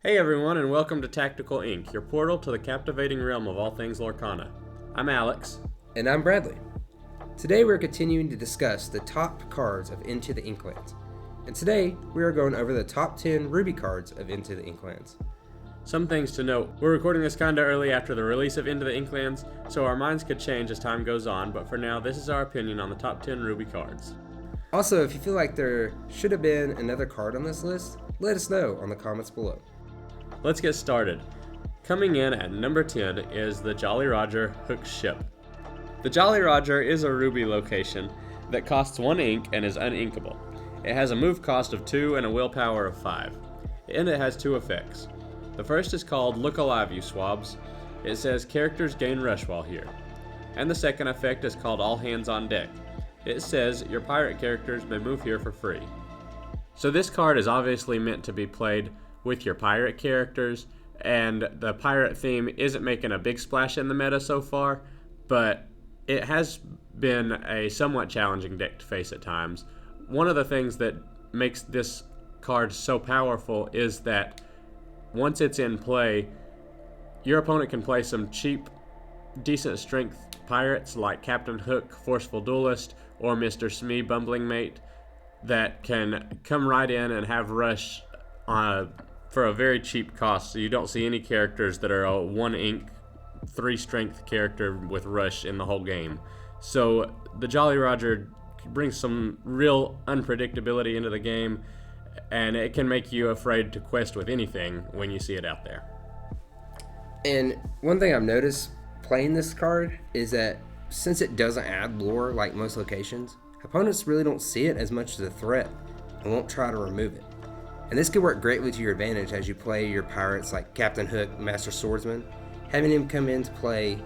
Hey everyone, and welcome to Tactical Inc., your portal to the captivating realm of all things Lorcana. I'm Alex. And I'm Bradley. Today we're continuing to discuss the top cards of Into the Inklands. And today we are going over the top 10 Ruby cards of Into the Inklands. Some things to note. We're recording this kinda early after the release of Into the Inklands, so our minds could change as time goes on, but for now, this is our opinion on the top 10 Ruby cards. Also, if you feel like there should have been another card on this list, let us know on the comments below. Let's get started. Coming in at number 10 is the Jolly Roger Hook Ship. The Jolly Roger is a Ruby location that costs 1 ink and is uninkable. It has a move cost of 2 and a willpower of 5. And it has 2 effects. The first is called Look Alive, You Swabs. It says characters gain rush while here. And the second effect is called All Hands on Deck. It says your pirate characters may move here for free. So this card is obviously meant to be played with your pirate characters, and the pirate theme isn't making a big splash in the meta so far, but it has been a somewhat challenging deck to face at times. One of the things that makes this card so powerful is that once it's in play, your opponent can play some cheap, decent strength pirates like Captain Hook, Forceful Duelist, or Mr. Smee, Bumbling Mate, that can come right in and have rush for a very cheap cost. So you don't see any characters that are a 1 ink, 3 strength character with rush in the whole game. So the Jolly Roger brings some real unpredictability into the game, and it can make you afraid to quest with anything when you see it out there. And one thing I've noticed playing this card is that since it doesn't add lore like most locations, opponents really don't see it as much as a threat and won't try to remove it. And this could work greatly to your advantage as you play your pirates like Captain Hook, Master Swordsman, having him come into play,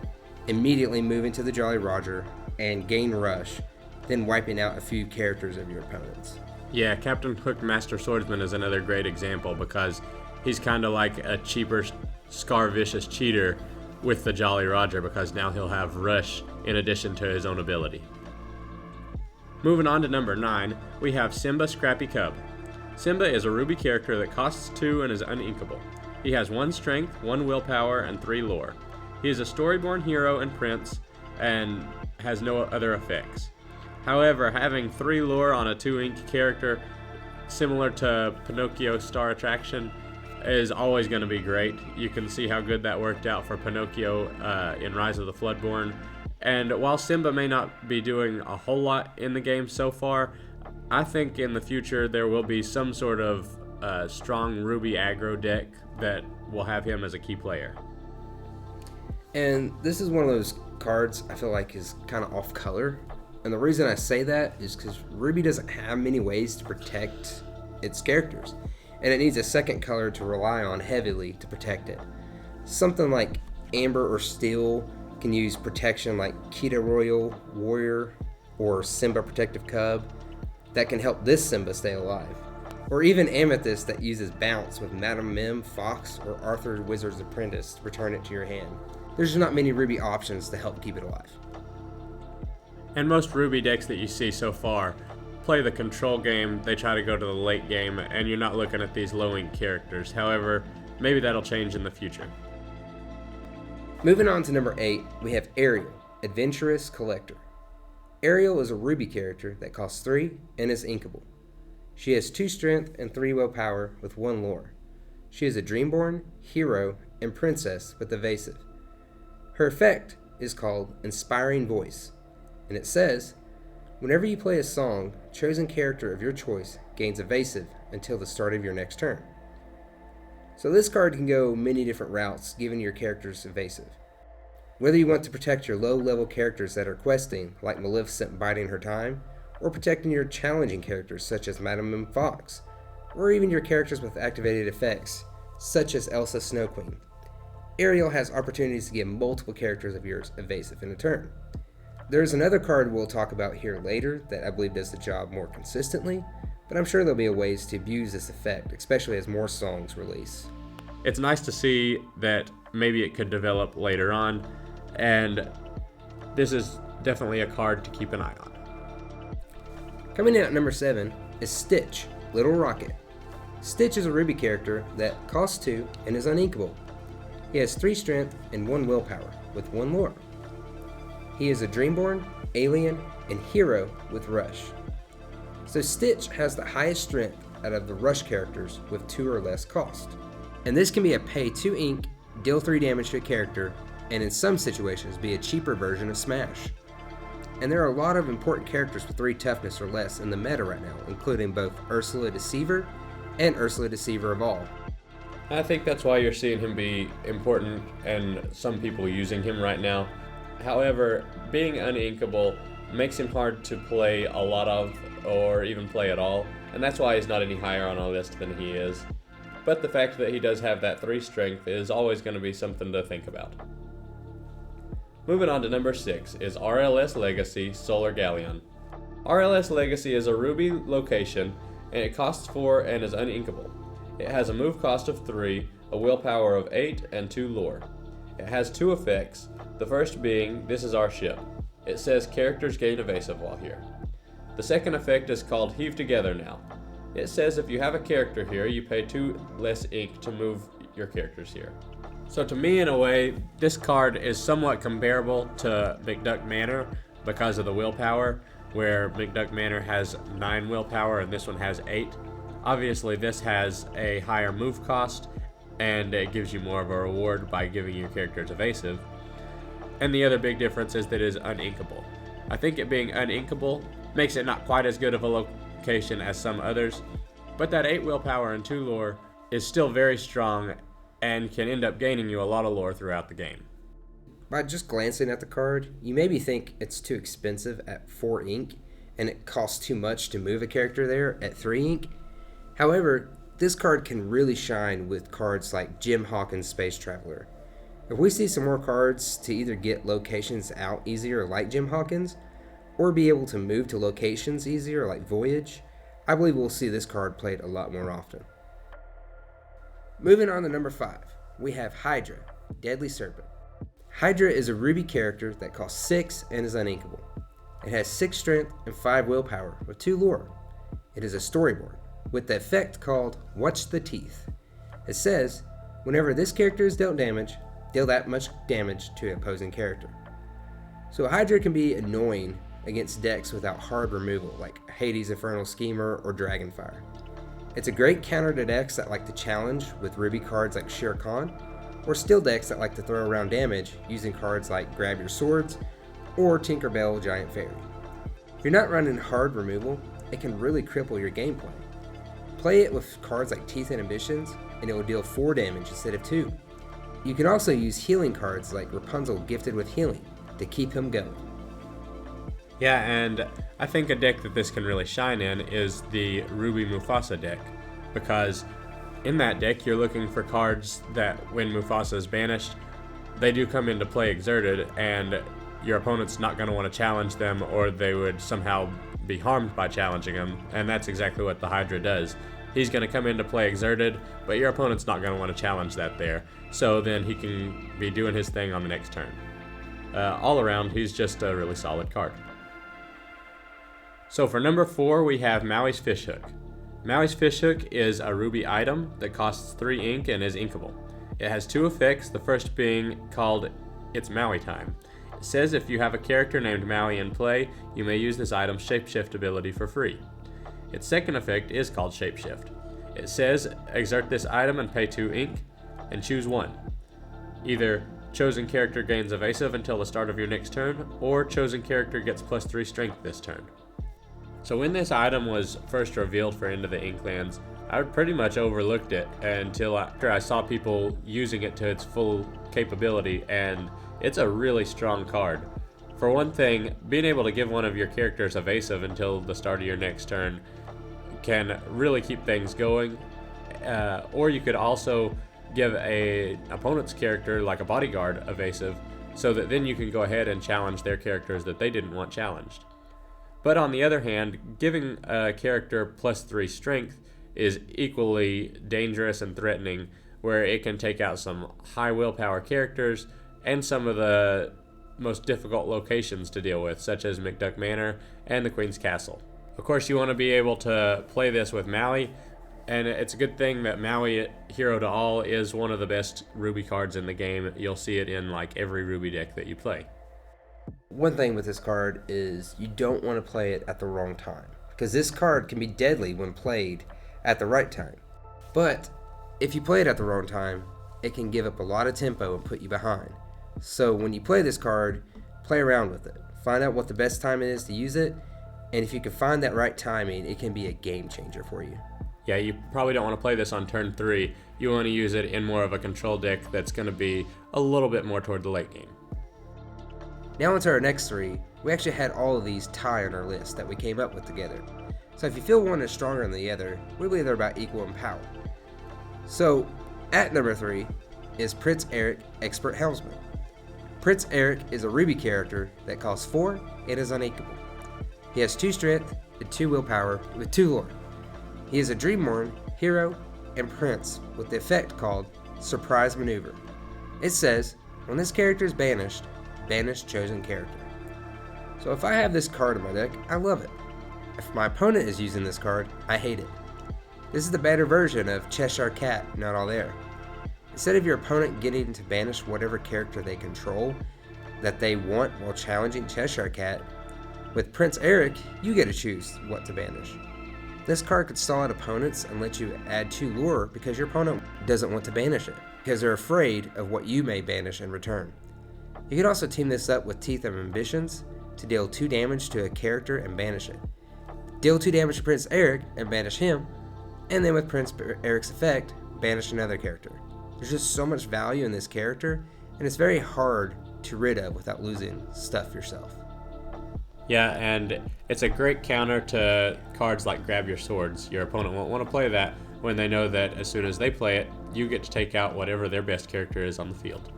immediately move into the Jolly Roger and gain rush, then wiping out a few characters of your opponents. Yeah, Captain Hook Master Swordsman is another great example because he's kind of like a cheaper Scar Vicious cheater with the Jolly Roger, because now he'll have rush in addition to his own ability. Moving on to number 9, we have Simba Scrappy Cub. Simba is a Ruby character that costs 2 and is uninkable. He has 1 strength, 1 willpower, and 3 lore. He is a Storyborn hero and prince and has no other effects. However, having 3 lore on a 2 ink character, similar to Pinocchio Star Attraction, is always going to be great. You can see how good that worked out for Pinocchio in Rise of the Floodborn. And while Simba may not be doing a whole lot in the game so far, I think in the future there will be some sort of strong Ruby aggro deck that will have him as a key player. And this is one of those cards I feel like is kind of off color. And the reason I say that is because Ruby doesn't have many ways to protect its characters, and it needs a second color to rely on heavily to protect it. Something like Amber or Steel can use protection like Kita Royal Warrior or Simba Protective Cub that can help this Simba stay alive. Or even Amethyst that uses Bounce with Madame Mim, Fox, or Arthur Wizard's Apprentice to return it to your hand. There's just not many Ruby options to help keep it alive. And most Ruby decks that you see so far play the control game, they try to go to the late game, and you're not looking at these low ink characters. However, maybe that'll change in the future. Moving on to number 8, we have Ariel, Adventurous Collector. Ariel is a Ruby character that costs 3 and is inkable. She has 2 strength and 3 willpower with 1 lore. She is a Dreamborn, hero, and princess with evasive. Her effect is called Inspiring Voice, and it says, whenever you play a song, chosen character of your choice gains evasive until the start of your next turn. So this card can go many different routes, giving your characters evasive. Whether you want to protect your low-level characters that are questing, like Maleficent biding her time, or protecting your challenging characters such as Madame Mim Fox, or even your characters with activated effects, such as Elsa Snow Queen. Ariel has opportunities to give multiple characters of yours evasive in a turn. There's another card we'll talk about here later that I believe does the job more consistently, but I'm sure there'll be ways to abuse this effect, especially as more songs release. It's nice to see that maybe it could develop later on, and this is definitely a card to keep an eye on. Coming in at number 7 is Stitch, Little Rocket. Stitch is a Ruby character that costs 2 and is uninkable. He has 3 strength and 1 willpower, with 1 lore. He is a Dreamborn, Alien, and Hero with Rush. So Stitch has the highest strength out of the Rush characters with 2 or less cost. And this can be a pay 2 ink, deal 3 damage to a character, and in some situations be a cheaper version of Smash. And there are a lot of important characters with 3 toughness or less in the meta right now, including both Ursula Deceiver and Ursula Deceiver of All. I think that's why you're seeing him be important and some people using him right now. However, being uninkable makes him hard to play a lot of or even play at all, and that's why he's not any higher on our list than he is. But the fact that he does have that 3 strength is always going to be something to think about. Moving on to number 6 is RLS Legacy Solar Galleon. RLS Legacy is a Ruby location, and it costs 4 and is uninkable. It has a move cost of 3, a willpower of 8, and 2 lore. It has 2 effects, the first being, this is our ship. It says characters gain evasive while here. The second effect is called Heave Together Now. It says if you have a character here, you pay 2 less ink to move your characters here. So to me, in a way, this card is somewhat comparable to McDuck Manor because of the willpower, where McDuck Manor has 9 willpower and this one has 8. Obviously, this has a higher move cost, and it gives you more of a reward by giving your characters evasive. And the other big difference is that it is uninkable. I think it being uninkable makes it not quite as good of a location as some others, but that 8 willpower and 2 lore is still very strong and can end up gaining you a lot of lore throughout the game. By just glancing at the card, you maybe think it's too expensive at 4 ink, and it costs too much to move a character there at 3 ink. However, this card can really shine with cards like Jim Hawkins' Space Traveler. If we see some more cards to either get locations out easier like Jim Hawkins, or be able to move to locations easier like Voyage, I believe we'll see this card played a lot more often. Moving on to number 5, we have Hydra, Deadly Serpent. Hydra is a Ruby character that costs 6 and is uninkable. It has 6 strength and 5 willpower with 2 lore. It is a storyboard with the effect called Watch the Teeth. It says, whenever this character is dealt damage, deal that much damage to an opposing character. So Hydra can be annoying against decks without hard removal like Hades Infernal Schemer or Dragonfire. It's a great counter to decks that like to challenge with Ruby cards like Shere Khan, or steel decks that like to throw around damage using cards like Grab Your Swords or Tinkerbell Giant Fairy. If you're not running hard removal, it can really cripple your gameplay. Play it with cards like Teeth and Ambitions, and it will deal 4 damage instead of 2. You can also use healing cards like Rapunzel Gifted with Healing to keep him going. Yeah, and I think a deck that this can really shine in is the Ruby Mufasa deck, because in that deck you're looking for cards that when Mufasa is banished, they do come into play exerted, and your opponent's not going to want to challenge them, or they would somehow be harmed by challenging them, and that's exactly what the Hydra does. He's going to come into play exerted, but your opponent's not going to want to challenge that there, so then he can be doing his thing on the next turn. All around, he's just a really solid card. So for number 4, we have Maui's Fishhook. Maui's Fishhook is a Ruby item that costs 3 ink and is inkable. It has 2 effects, the first being called It's Maui Time. It says if you have a character named Maui in play, you may use this item's Shapeshift ability for free. Its second effect is called Shapeshift. It says exert this item and pay 2 ink, and choose one. Either chosen character gains evasive until the start of your next turn, or chosen character gets plus 3 strength this turn. So when this item was first revealed for Into the Inklands, I pretty much overlooked it until after I saw people using it to its full capability, and it's a really strong card. For one thing, being able to give one of your characters evasive until the start of your next turn can really keep things going, or you could also give an opponent's character, like a bodyguard, evasive, so that then you can go ahead and challenge their characters that they didn't want challenged. But on the other hand, giving a character plus 3 strength is equally dangerous and threatening, where it can take out some high willpower characters and some of the most difficult locations to deal with, such as McDuck Manor and the Queen's Castle. Of course, you want to be able to play this with Maui, And it's a good thing that Maui, Hero to All, is one of the best Ruby cards in the game. You'll see it in like every Ruby deck that you play. One thing with this card is you don't want to play it at the wrong time, because this card can be deadly when played at the right time. But if you play it at the wrong time, it can give up a lot of tempo and put you behind. So when you play this card, play around with it. Find out what the best time is to use it, and if you can find that right timing, it can be a game changer for you. Yeah, you probably don't want to play this on turn 3. You want to use it in more of a control deck that's going to be a little bit more toward the late game. Now onto our next 3. We actually had all of these tie on our list that we came up with together. So if you feel one is stronger than the other, we believe they're about equal in power. So at number 3 is Prince Eric, Expert Helmsman. Prince Eric is a Ruby character that costs 4 and is uninkable. He has 2 strength and 2 willpower with 2 lore. He is a Dreamborn, Hero, and Prince with the effect called Surprise Maneuver. It says, when this character is banished, banish chosen character. So if I have this card in my deck, I love it. If my opponent is using this card, I hate it. This is the better version of Cheshire Cat, not all there. Instead of your opponent getting to banish whatever character they control that they want while challenging Cheshire Cat, with Prince Eric, you get to choose what to banish. This card could stall out opponents and let you add 2 lure because your opponent doesn't want to banish it, because they're afraid of what you may banish in return. You could also team this up with Teeth of Ambitions to deal 2 damage to a character and banish it. Deal 2 damage to Prince Eric and banish him, and then with Prince Eric's effect, banish another character. There's just so much value in this character, and it's very hard to rid of without losing stuff yourself. Yeah, and it's a great counter to cards like Grab Your Swords. Your opponent won't want to play that when they know that as soon as they play it, you get to take out whatever their best character is on the field.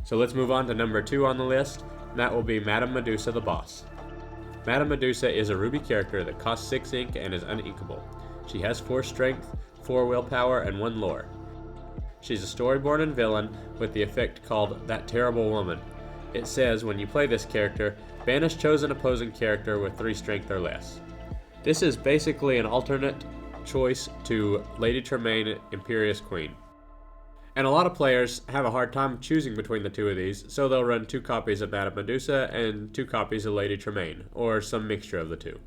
So let's move on to number 2 on the list, and that will be Madame Medusa the Boss. Madame Medusa is a Ruby character that costs 6 ink and is uninkable. She has 4 strength, 4 willpower, and 1 lore. She's a Storyborn and villain with the effect called That Terrible Woman. It says when you play this character, banish chosen opposing character with 3 strength or less. This is basically an alternate choice to Lady Tremaine, Imperious Queen. And a lot of players have a hard time choosing between the 2 of these, so they'll run 2 copies of Madame Medusa and 2 copies of Lady Tremaine, or some mixture of the 2.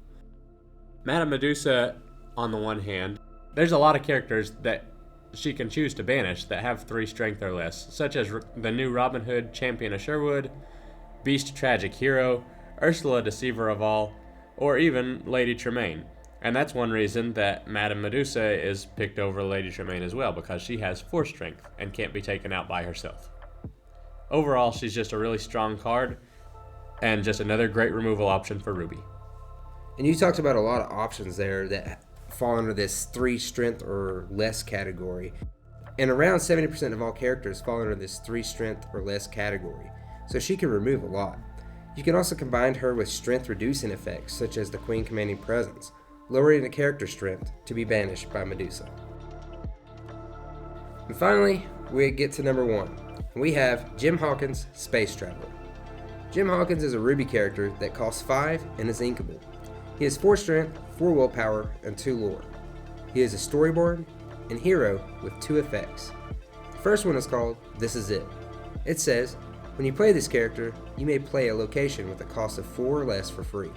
Madame Medusa, on the one hand, there's a lot of characters that she can choose to banish that have 3 strength or less, such as the new Robin Hood, Champion of Sherwood, Beast Tragic Hero, Ursula Deceiver of All, or even Lady Tremaine. And that's one reason that Madame Medusa is picked over Lady Tremaine as well, because she has 4 strength and can't be taken out by herself. Overall, she's just a really strong card, and just another great removal option for Ruby. And you talked about a lot of options there that fall under this 3 strength or less category. And around 70% of all characters fall under this 3 strength or less category. So she can remove a lot. You can also combine her with strength reducing effects, such as the Queen Commanding Presence, lowering a character's strength to be banished by Medusa. And finally, we get to number 1. We have Jim Hawkins, Space Traveler. Jim Hawkins is a Ruby character that costs 5 and is inkable. He has 4 strength, 4 willpower, and 2 lore. He is a Storyborn and Hero with 2 effects. The first one is called This Is It. It says, when you play this character, you may play a location with a cost of 4 or less for free.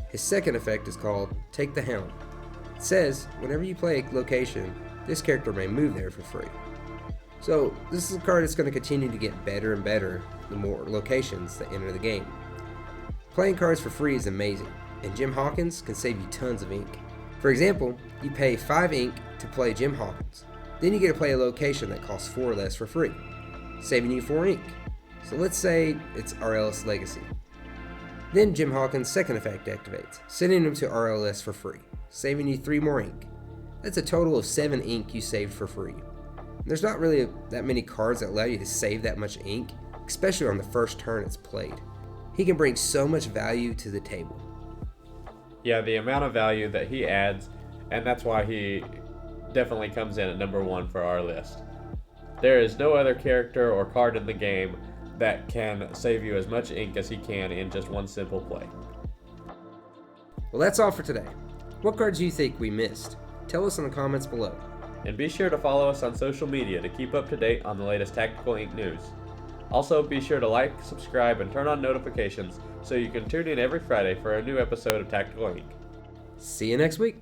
His second effect is called Take the Helm. It says, whenever you play a location, this character may move there for free. So, this is a card that's going to continue to get better and better the more locations that enter the game. Playing cards for free is amazing, and Jim Hawkins can save you tons of ink. For example, you pay 5 ink to play Jim Hawkins. Then you get to play a location that costs 4 or less for free, saving you 4 ink. So let's say it's RLS Legacy. Then Jim Hawkins' second effect activates, sending him to RLS for free, saving you 3 more ink. That's a total of 7 ink you saved for free. And there's not really that many cards that allow you to save that much ink, especially on the first turn it's played. He can bring so much value to the table. Yeah, the amount of value that he adds, and that's why he definitely comes in at number 1 for our list. There is no other character or card in the game that can save you as much ink as he can in just one simple play. Well, that's all for today. What cards do you think we missed? Tell us in the comments below. And be sure to follow us on social media to keep up to date on the latest Tactical Ink news. Also, be sure to like, subscribe, and turn on notifications so you can tune in every Friday for a new episode of Tactical Ink. See you next week.